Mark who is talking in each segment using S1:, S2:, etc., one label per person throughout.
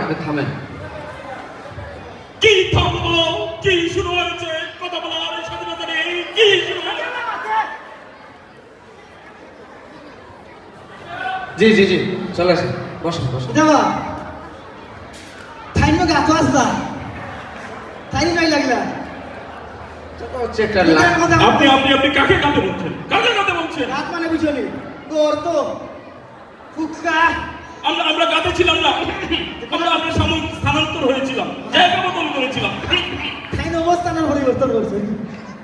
S1: আপনি থামেন।
S2: কি থামবো? কি শুরু হয়েছে? কথা বলার স্বাধীনতা নেই। কি শুরু হয়েছে?
S1: জি জি জি, চলে আসেন, বসেন বসেন।
S3: যাবা থাইন্য গাতো আসবা তাই নাই লাগলা
S1: ছোট হচ্ছে একটা
S2: আপনি আপনি আপনি কাকে কাঁদে বলছেন? কাকে কাঁদে বলছেন?
S3: রাত মানে বুঝলি তোর তো ফুকা
S2: আমরা আমরা কাঁদে ছিলাম না। আমরা সাময়িক স্থানান্তর হয়েছিলাম, জায়গা বদল করেছিলাম।
S3: থাইন্য অবস্থানের পরিবর্তন করছে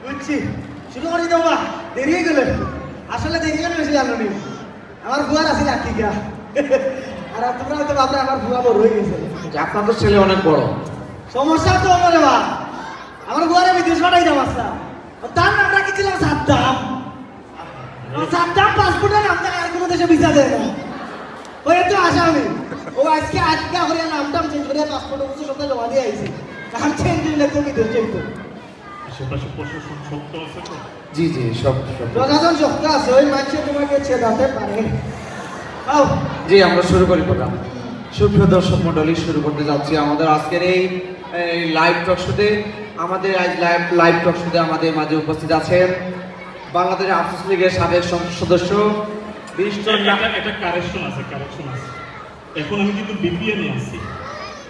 S3: বুঝছি শুরু করে দেবা দেরি হয়ে গেল আসলে দেরি কেন বেশি জানো নি আমার বুয়ার আছে রাখি গা আর তোমরা হয়তো ভাবলে আমার বুয়া বড় হয়ে গেছে
S1: আপনার তো ছেলে অনেক বড়।
S3: সমস্যা তো আমার বা আমার বুয়ারে বিদেশ পাঠাই দাম আসা তার নাম রাখিছিলাম সাদ্দাম সাদ্দাম পাসপোর্টের নাম থেকে আর কোনো দেশে ভিসা দেয় না ওই তো আসামি ও আজকে আজকা করে নামটা চেঞ্জ করে পাসপোর্ট অবশ্য সব জমা দিয়ে আইছি নাম চেঞ্জ হলে তো বিদেশ যেত
S2: আশেপাশে প্রশাসন শক্ত আছে তো?
S1: জি জি, সব সব।
S3: প্রশাসন শক্ত আছে ওই মানুষে তোমাকে ছেদাতে পারে আও
S1: জি, আমরা শুরু করি প্রোগ্রাম। সুপ্রিয় দর্শক মন্ডলী, শুরু করতে যাচ্ছি আমাদের আজকের এই লাইভ টক শোতে। আমাদের আজ লাইভ টক শোতে আমাদের মাঝে উপস্থিত আছেন বাংলাদেশ আফসোস লীগের সাবেক সংসদ সদস্য বিশিষ্ট
S2: একটা কারেকশন আছে, কারেকশন আছে। এখন আমি কিন্তু বিপিএনে আছি,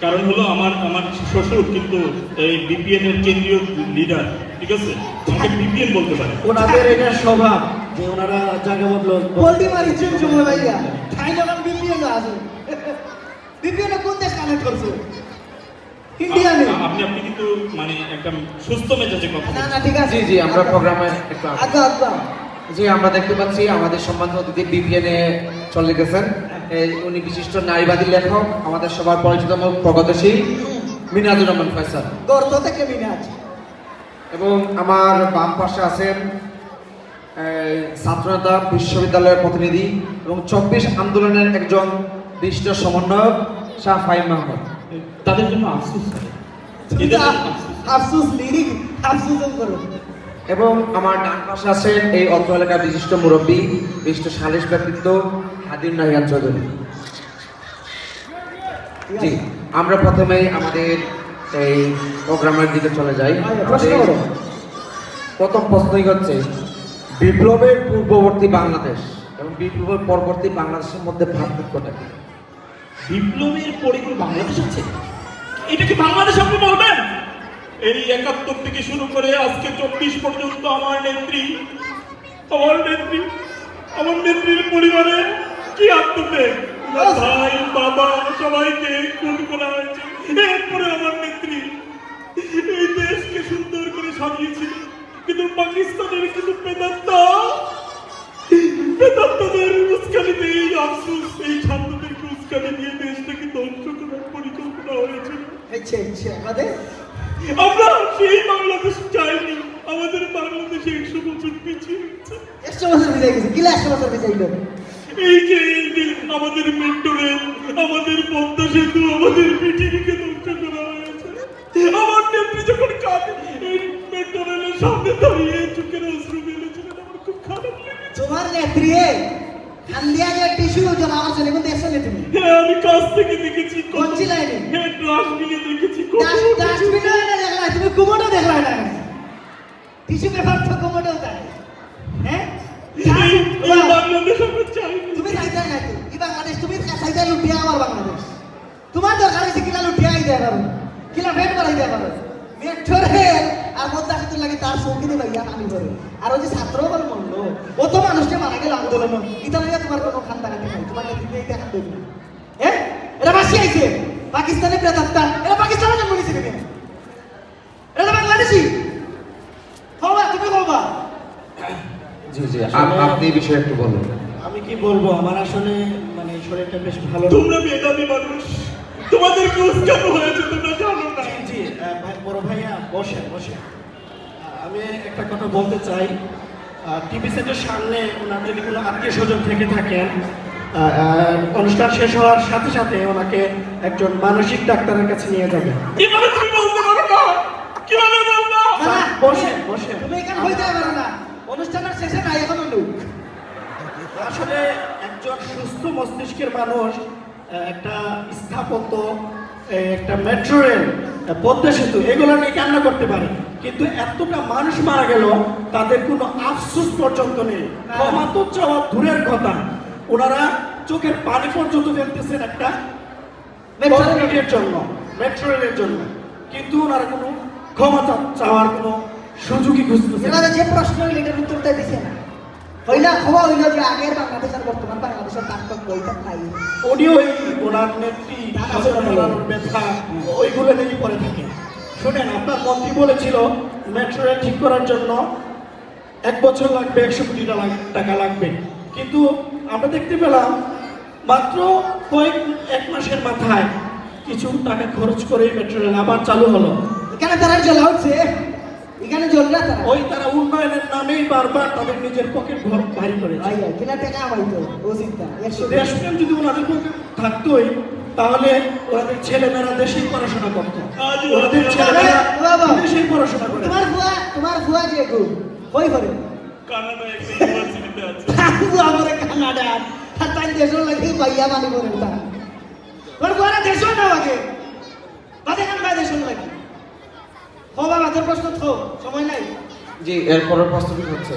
S2: কারণ হলো আমার আমার শ্বশুর কিন্তু এই বিপিএন এর কেন্দ্রীয় লিডার, ঠিক আছে? আমাকে বিপিএন বলতে পারে।
S4: ওনাদের এটা স্বভাব যে ওনারা জায়গা বদল
S3: পোল্ট্রি মারি চুপ সময় ভাইয়া খাই যখন বিপিএন আছে বিপিএন কোন দেশ কানেক্ট করছে ইন্ডিয়ানে
S2: আপনি আপনি কিন্তু মানে একটা সুস্থ মেজাজে কথা
S3: না
S2: বলছেন।
S3: না ঠিক আছে
S1: জি জি, আমরা প্রোগ্রামে একটু
S3: আচ্ছা আচ্ছা
S1: জি, আমরা দেখতে পাচ্ছি আমাদের সম্মানিত অতিথি বিপিএনে চলে গেছেন। উনি বিশিষ্ট নারীবাদী লেখক, আমাদের সবার পরিচিতম প্রগতিশীল মিনাজুর রহমান ফয়সাল।
S3: গর্ত থেকে মিনাজ
S1: এবং আমার বাম পাশে আছেন ছাত্রনেতা, বিশ্ববিদ্যালয়ের প্রতিনিধি এবং 24 আন্দোলনের একজন বিশিষ্ট সমন্বয়ক শাহ ফাহিম মাহমুদ।
S2: তাদের জন্য আফসোস হয়।
S3: তুমি
S2: এদের
S3: তো
S2: জন্য আফসোস।
S3: আফসোস লিরিক আফসোস করো
S1: এবং আমার ডান পাশে আছেন এই অত্র এলাকার বিশিষ্ট মুরব্বী, বিশিষ্ট সালিশ ব্যক্তিত্ব হাদিম নাহিয়ান চৌধুরী। জি, আমরা প্রথমেই আমাদের এই প্রোগ্রামের দিকে চলে যাই।
S3: প্রশ্ন
S1: আমাদের
S3: করো।
S1: প্রথম প্রশ্নই হচ্ছে বিপ্লবের পূর্ববর্তী বাংলাদেশ এবং বিপ্লবের পরবর্তী বাংলাদেশের মধ্যে পার্থক্যটা কি?
S2: বিপ্লবের পরে কি বাংলাদেশ আছে? এটা কি বাংলাদেশ আপনি বলবেন? এই 71 থেকে শুরু করে আজকে 24 পর্যন্ত আমার নেত্রীর পরিবারে কি আত্মত্যাগ, ভাই বাবা সবাইকে খুন করা হয়েছে। এরপরে আমার নেত্রী এই দেশকে সুন্দর করে সাজিয়েছিল, কিন্তু পাকিস্তানের কিন্তু বেদান্তদের উস্কানিতে এই আফসোস, এই ছাত্রদেরকে উস্কানি দিয়ে দেশটাকে ধ্বংস করার পরিকল্পনা হয়েছিল।
S3: আচ্ছা আচ্ছা আমাদের
S2: আমরা সেই বাংলাদেশ চাইনি। আমাদের বাংলাদেশে 100 বছর পিছিয়ে গেছে।
S3: 100 বছর বিজাই গেছে কিলা 100 বছর বিজাইলো
S2: এই যে আমাদের মেট্রো রেল, আমাদের পদ্মা সেতু, আমাদের পৃথিবীকে ধ্বংস করা হয়েছে। আমার নেত্রী যখন কাঁদে এই মেট্রো রেলের সামনে দাঁড়িয়ে চোখের অশ্রু ফেলেছিলেন, আমার খুব খারাপ লেগেছে।
S3: তোমার নেত্রী হান্দিয়া যে টিস্যু জমা করছে এখন দেখছো না তুমি
S2: হ্যাঁ, আমি কাছ থেকে দেখেছি,
S3: কোন চিলাইনি
S2: হ্যাঁ ডাস্টবিনে দেখেছি,
S3: ডাস্টবিনে না দেখলা তুমি কুমোটো দেখলা না টিস্যু পেপার তো কুমোটো দেয় হ্যাঁ
S2: এই বাংলাদেশ আমরা চাইনি।
S3: তুমি চাইতে না তো এই বাংলাদেশ তুমি চাইতে লুটিয়া আমার বাংলাদেশ তোমার দরকার আছে কিলা লুটিয়া আই দেয় পারো কিলা ভেট করাই দেয় পারো মেট্রো রেল আর মধ্যে আসতে লাগে তার সঙ্গীতে ভাইয়া পানি করে আর ওই যে ছাত্র বল মরলো ও তো মানুষকে মারা গেল আন্দোলন এটা লাগে তোমার কোনো খান টাকা নেই তোমার নেতৃত্বে এটা খান দেবে হ্যাঁ এটা বাসি আইছে পাকিস্তানে প্রেতাত্মা এটা পাকিস্তানে জন্ম নিয়েছে কেন এটা বাংলাদেশি হবা তুমি হবা
S1: জি জি, আপনি এই বিষয়ে একটু বলুন।
S4: আমি কি বলবো, আমার আসলে মানে শরীরটা বেশ ভালো না।
S2: তোমরা মেধাবী মানুষ, তোমাদেরকে উস্কানো হয়েছে, তোমরা জানো না।
S4: জি বড় ভাইয়া বসে বসে আমি একটা কথা বলতে চাই। টিভি সেটের সামনে ওনার যদি কোনো আত্মীয় স্বজন থেকে থাকেন, অনুষ্ঠান শেষ হওয়ার সাথে সাথে ওনাকে একজন মানসিক ডাক্তারের কাছে নিয়ে যাবেন।
S2: কিভাবে তুমি বলতে পারো না? কিভাবে বলবো?
S3: না
S4: বসে বসে
S3: তুমি এখানে হইতে পারো না অনুষ্ঠানের শেষে নাই এখনো লোক
S4: আসলে একজন সুস্থ মস্তিষ্কের মানুষ একটা স্থাপত্য এই একটা মেট্রো রেল, পদ্মা সেতু, এগুলো নিয়ে কান্না করতে পারে, কিন্তু এতটা মানুষ মারা গেল তাদের কোনো আফসোস পর্যন্ত নেই। ক্ষমা তো চাওয়া দূরের কথা, ওনারা চোখের পানি পর্যন্ত ফেলতেছেন একটা কংক্রিটের জন্য, মেট্রো রেলের জন্য, কিন্তু ওনারা কোনো ক্ষমা চাওয়ার কোনো সুযোগই খুঁজতেছে না।
S3: এনারা যে প্রশ্ন হইল এটার উত্তরটা দিছে না। হইলা খবর হইল যে আগের বাংলাদেশ আর বর্তমান বাংলাদেশের পার্থক্য ওইটা নাই।
S4: উনিও ওনার নেত্রী ব্যথা ওইগুলো নিয়ে পড়ে থাকে। শোনেন, আপনার মন্ত্রী বলেছিল মেট্রো রেল ঠিক করার জন্য 1 বছর লাগবে, 100 কোটি টাকা লাগবে, কিন্তু আমরা দেখতে পেলাম মাত্র এক মাসের মাথায় কিছু টাকা খরচ করে মেট্রো রেল আবার চালু হলো।
S3: এখানে তারা জ্বলা উঠছে, এখানে জ্বল না তারা।
S4: ওই তারা উন্নয়নের নামেই বারবার তাদের নিজের পকেট ঘর ভারী করেছে।
S3: ভাই কিনা টাকা আমাইতো ও চিন্তা 100
S4: দেশপ্রেম যদি ওনাদের পক্ষে থাকতোই, তাহলে ওনাদের ছেলেমেয়েরা দেশেই পড়াশোনা করতো। ওনাদের ছেলেমেয়েরা দেশেই পড়াশোনা করে।
S3: তোমার ফুয়া যে গো কই করে
S2: কানাডায় একটা ইউনিভার্সিটিতে আছে।
S3: ফুয়া করে কানাডা আর তাই দেশও লাগে ভাইয়া মানে করে তা ওর ফুয়ারা দেশও না লাগে বাদে কান বাদে দেশও লাগে। ও বাবা তোর প্রশ্ন তো সময় নাই।
S1: জি, এর পরের প্রশ্নটি হচ্ছে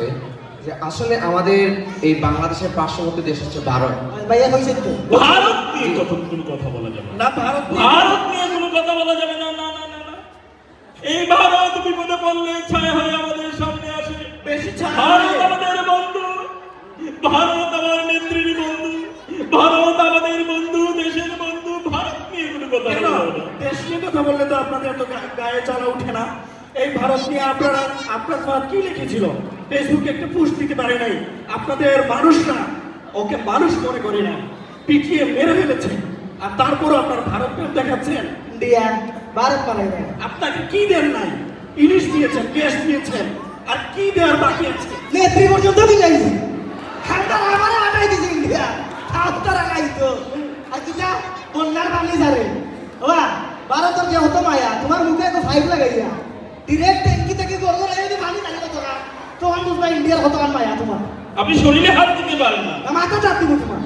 S1: যে আসলে আমাদের এই বাংলাদেশের পার্শ্ববর্তী দেশ হচ্ছে ভারত।
S3: ভাইয়া কইছেন তো
S2: ভারত নিয়ে কখন কোনো কথা বলা যাবে না।
S4: না, ভারত
S2: ভারত নিয়ে কোনো কথা বলা যাবে না, না না না না। এই ভারত বিপদে পড়লে ছায়া হয়ে আমাদের সামনে আসে।
S4: বেশি
S2: ভারত আমাদের বন্ধু, ভারত আমার নেত্রীর বন্ধু, ভারত আমাদের বন্ধু, দেশের বন্ধু। ভারত নিয়ে কোনো কথা
S4: কেন?
S2: বলা যাবে না।
S4: দেশ নিয়ে কথা বললে তো আপনাদের এত গায়ে জ্বালা উঠে না। এই ভারত নিয়ে আপনার ফাদ কি লিখেছিল? ফেসবুকে একটা পোস্ট দিতে পারে নাই। আপনাদের মানুষরা ওকে মানুষ মনে করে না, পিটিয়ে মেরে ফেলেছে, আর তারপরও আপনার ভারত প্রেম দেখাচ্ছেন।
S3: ইন্ডিয়া ভারত বানাই না
S4: আপনাকে কি দেন নাই? ইলিশ দিয়েছেন, গ্যাস দিয়েছেন, আর কি দেওয়ার বাকি আছে?
S3: নেত্রী পর্যন্ত দিলাইছি খান্ডার আমারে আটাই দিছে ইন্ডিয়া খান্ডারা খাইতো আর কিটা বন্যার পানি যারে ওবা ভারতের যে হতো মায়া তোমার মুখে তো ফাইভ লাগাইয়া ডিরেক্ট ট্যাঙ্কি থেকে গরম লাগে যদি পানি লাগে তোরা তখন বুঝবা ইন্ডিয়ার হতো আর মায়া তোমার
S2: আপনি শরীরে হাত দিতে পারেন না।
S3: মাথা চাপ দিব তোমার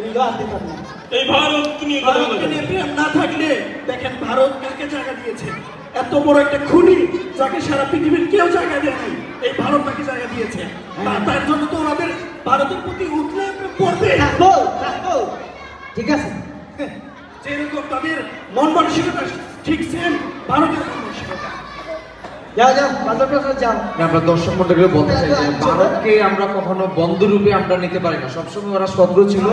S3: হৃদয় হাত দিতে পারবে না।
S2: এই ভারত নিয়ে কথা বলা
S4: ভারতকে
S2: যাবে
S4: নিয়ে
S2: না।
S4: প্রেম না থাকলে দেখেন ভারত কাকে জায়গা দিয়েছে। এত বড় একটা খুনি যাকে সারা পৃথিবীর কেউ জায়গা দেয় নাই, এই ভারত তাকে জায়গা দিয়েছে। তার জন্য তো ওনাদের ভারতের প্রতি উঠলে পড়বে।
S3: থাকবো থাকবো ঠিক আছে
S4: যেরকম তাদের মন মানসিকতা ঠিক সেম ভারতের মন মানসিকতা।
S3: যাও যাও বাজার প্রশ্ন যাও
S1: আমরা দর্শক মন্ডলীকে বলতে চাই যে ভারতকে আমরা কখনো বন্ধু রূপে আমরা নিতে পারি না, সবসময় ওরা শত্রু ছিল।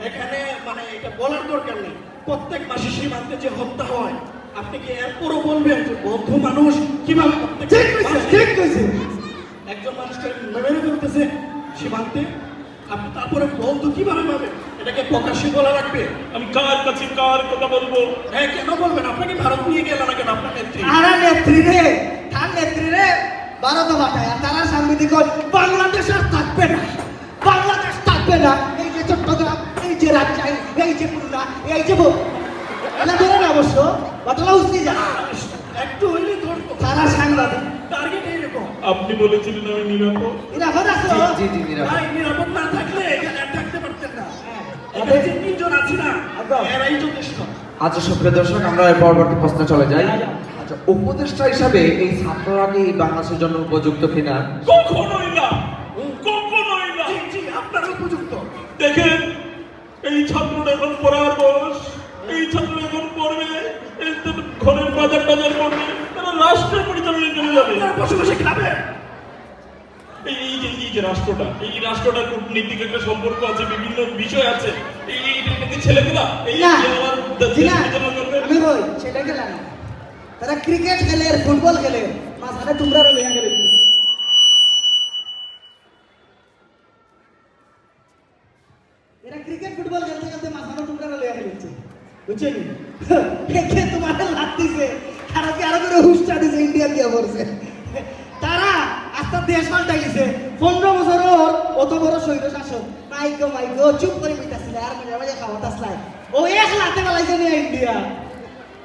S4: এখানে মানে এটা বলার দরকার নেই, প্রত্যেক মাসে সীমান্তে যে হত্যা হয়, আপনি কি এরপরও বলবেন যে বন্ধু মানুষ কিভাবে
S3: ঠিক কইছে ঠিক কইছে
S4: একজন মানুষকে মেরে ফেলতেছে সীমান্তে, আপনি তারপরে বন্ধু কিভাবে পাবেন? এটাকে প্রকাশ্যে বলা রাখবে?
S2: আমি কার কাছে কার কথা বলবো?
S4: হ্যাঁ, কেন বলবেন? আপনাকে ভারত নিয়ে গেল না কেন আপনার নেত্রী?
S3: তারা নেত্রী রে তার নেত্রী রে ভারত বাটায় আর তারা সাংবিধানিক বাংলাদেশ আর থাকবে না, বাংলাদেশ থাকবে না। এই যে চট্টগ্রাম, এই যে রাজশাহী, এই যে খুলনা, এই যে এটা ধরে না অবশ্য বাতলা উঠতে যা
S4: একটু হইলে ধরতো।
S3: তারা সাংবাদিক
S4: টার্গেট এইরকম।
S2: আপনি বলেছিলেন আমি নিরাপদ।
S3: নিরাপদ আছো
S1: জি জি নিরাপদ।
S4: ভাই, নিরাপদ না থাকলে এখানে আর থাকতে পারতেন না।
S3: হ্যাঁ।
S4: এখানে যে 3 জন আছি না,
S3: একদম।
S4: এরাই যথেষ্ট।
S1: আচ্ছা সুপ্রিয় দর্শক, আমরা এর পরবর্তী প্রশ্নে চলে যাই। আচ্ছা, উপদেষ্টা হিসাবে এই ছাত্ররা কি বাংলাদেশের জন্য উপযুক্ত কিনা?
S2: কখনোই না, কখনোই না।
S4: জি জি, আপনারা উপযুক্ত।
S2: দেখেন, এই ছাত্রটা এখন পড়ার বয়স, এই ছাত্র এখন পড়বে, এই তো ঘরের বাজার টাজার করবে, তারা রাষ্ট্রের পরিচালনায় চলে যাবে।
S4: আপনারা বসে বসে খাবেন।
S2: এই যে রাষ্ট্রটার কূটনীতিক একটা সম্পর্ক আছে, বিভিন্ন বিষয় আছে। এই ছেলেগুলা এই
S3: না
S2: যে আমার দেশ
S3: জি না
S2: পরিচালনা করবে।
S3: আমি বই সেটা খেলা না, তারা ক্রিকেট খেলে ফুটবল খেলে মাঝখানে তোমরা লইয়া গেলে এরা ক্রিকেট ফুটবল খেলতে খেলতে মাঝখানে তোমরা লইয়া গেলেছে বুঝছেন? কে তোমার লাগতেছে আর কি আরো করে হুস্টা দিছে ইন্ডিয়া দিয়ে পড়ছে তারা আস্তে দেশ পাল্টাইছে 15 বছর অত বড় শৈল শাসক মাইকো চুপ করে বিতাছিল আর মজা মজা খাওয়াত আসলাই ও এক লাতে বালাইছে নিয়ে ইন্ডিয়া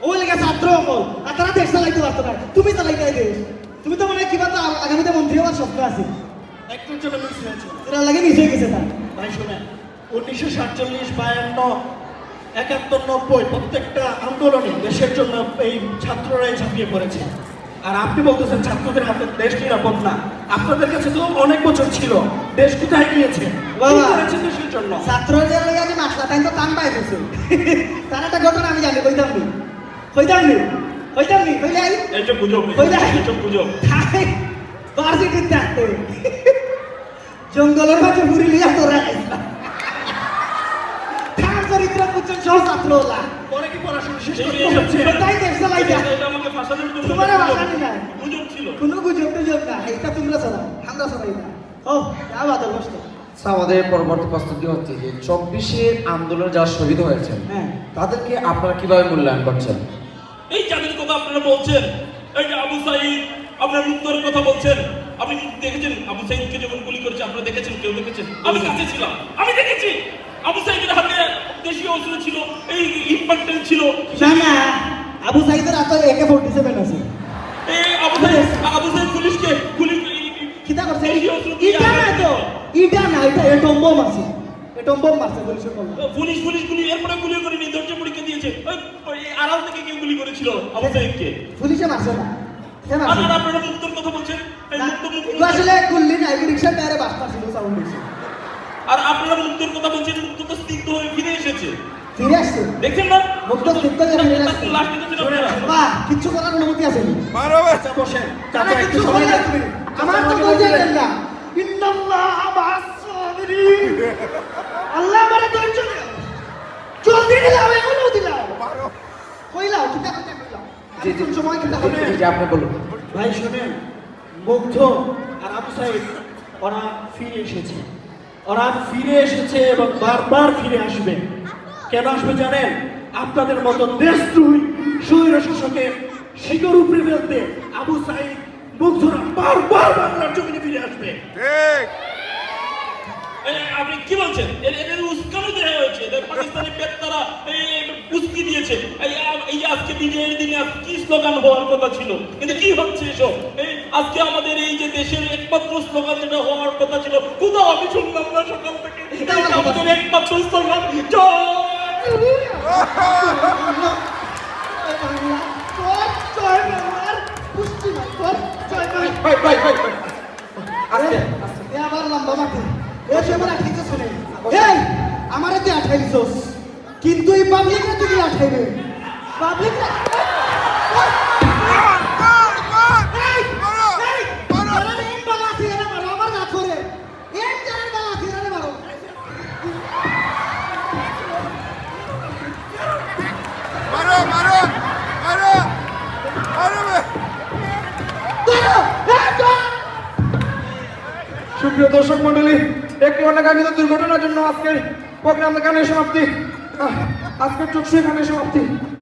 S3: ও লেগে ছাত্র হল আর তারা দেশ চালাইতে পারতো না, তুমি চালাইতে দেশ। তুমি তো মনে হয় কিবা তো আগামীতে মন্ত্রী হওয়ার স্বপ্ন আছে,
S4: একটুর জন্য মিস হয়েছে।
S3: এরা লাগে মিস হয়ে গেছে তার।
S4: ভাই শোনেন, 1947, 52 71, 90 প্রত্যেকটা আন্দোলনে দেশের জন্য এই ছাত্ররাই ঝাঁপিয়ে পড়েছে। আর আপনি বলতেছেন ছাত্রদের হাতে দেশ নিরাপদ না। আপনাদের কাছে তো অনেক বছর ছিল, দেশ কোথায় গিয়েছে? কি
S3: বাবা।
S4: করেছে দেশের জন্য?
S3: ছাত্রদের লইয়া যে মাসলা তাই তো টান পাই গেছে তার একটা ঘটনা আমি জানি কইতাম নি কইলে আই
S2: এইটা গুজব,
S3: কই যায়?
S2: এইসব গুজব।
S3: খাই ভার্সিটির থাকতে জঙ্গলের মাঝে ঘুরি লিয়া তোরা আইসা খান চরিত্র বুঝছেন সব ছাত্র ওলা
S4: পরে কি পড়াশোনা শেষ করতে
S2: এই-
S4: হচ্ছে?
S3: তাই দেখছে লাইটা
S2: এটা আমাকে ফাঁসানোর জন্য
S3: তোমারে
S2: গুজব।
S3: বাসানি নাই।
S2: গুজব ছিল।
S3: কোনো গুজব টুজব না এটা তোমরা ছড়াও আমরা ছড়াই না ও যা বাদল বসত
S1: আচ্ছা, আমাদের পরবর্তী প্রস্তুতি হচ্ছে যে 24-এর আন্দোলনে যারা শহীদ হয়েছেন
S3: হ্যাঁ
S1: তাদেরকে আপনারা কিভাবে মূল্যায়ন করছেন?
S2: এই যাদের কথা আপনারা বলছেন, এই যে আবু সাঈদ, আপনার মুক্তর কথা বলছেন, আপনি কি দেখেছেন আবু সাঈদকে যখন গুলি করেছে? আপনারা দেখেছেন? কেউ দেখেছেন? আমি কাছে ছিলাম, আমি দেখেছি। আবু সাঈদের হাতে দেশীয় অস্ত্র ছিল, এই ইম্পার্টেন্ট ছিল।
S3: না না আবু সাইদের হাতে AK-47 আছে
S2: এই আবু সাঈদ পুলিশকে গুলি
S3: কিতা করছে
S2: দেশীয় অস্ত্র দিয়ে
S3: ইটা না তো ইটা না এটা এটম বোম আছে এটম বোম মারছে পুলিশের বলল
S2: পুলিশ গুলি, এরপরে গুলি করে নির্দোষ পরীক্ষা দিয়েছে। ওই আড়াল থেকে কেউ গুলি করেছিল আবু সাঈদকে।
S3: পুলিশে মারছে না সে
S2: আর
S3: মারছে
S2: আর
S3: না।
S2: আপনারা মুক্তর কথা বলছেন, এই মুক্ত
S3: ও আসলে গুল্লি না রিক্সা টায়ারে বাস মারছিল সাউন্ড হয়েছে
S2: আর আপনারা মুক্তর কথা বলছেন, মুক্ত তো স্নিগ্ধ হয়ে ফিরে এসেছে,
S3: ফিরে আসছে
S2: দেখছেন না?
S3: মুক্ত স্নিগ্ধ হয়ে ফিরে আসছে।
S2: লাস্ট দিতেছেন আপনারা।
S3: বাবা কিচ্ছু করার অনুমতি আছে নি
S4: আচ্ছা, বসেন।
S3: তারা
S4: চাচা, একটু
S3: কিচ্ছু
S4: সময়
S3: করে না
S4: দেন।
S3: তুমি আমার তো
S4: চাচা,
S3: ধৈর্য
S4: আমাকে
S3: দেন না ইন্নাল্লাহ মা'আস সাবিরিন আল্লাহ আমারে ধৈর্য দেন জলদি দিলাম এখনো দিলাম কইলাও কিতা কথা কইলাও
S1: জি, জি।
S3: কোন সময় কিতা
S1: জি, জি, আপনি বলুন।
S4: ভাই শুনেন, মুগ্ধ আর আবু সাঈদ ওরা ফিরে এসেছে। ওরা ফিরে এসেছে এবং বারবার ফিরে আসবে। কেন আসবে জানেন? আপনাদের মতো দেশদ্রোহী স্বৈর শাসকের শিকড় উপড়ে ফেলতে আবু সাঈদ মুগ্ধরা বারবার বাংলার জমিনে ফিরে আসবে।
S2: আপনি কি বলছেন? এদের উস্কানো দেওয়া হয়েছে, এদের পাকিস্তানি পেত্তারা উস্কি দিয়েছে। এই আজকে বিজয়ের দিনে আজকে কি স্লোগান হওয়ার কথা ছিল, কিন্তু কি হচ্ছে এসব? এই আজকে আমাদের এই যে দেশের একমাত্র স্লোগান যেটা হওয়ার কথা ছিল, কোথাও আমি শুনলাম না সকাল থেকে। এটা আমাদের একমাত্র স্লোগান,
S1: ভাই, ভাই, ভাই, ভাই। আস্তে, আস্তে।
S3: আবার লম্বা মাঠে এসে আমার আঠাইতে শুনে এই আমারে তুই আঠাইছস কিন্তু এই পাবলিকরা তুই আঠাইবে পাবলিকরা আমার না করে এক জানের বালা আছে মারো
S5: মারো মারো মারো মারো
S1: সুপ্রিয় দর্শক মন্ডলী, একটি অনাকাঙ্ক্ষিত দুর্ঘটনার জন্য আজকের প্রোগ্রাম এখানে সমাপ্তি। আজকের টকশো এখানে সমাপ্তি।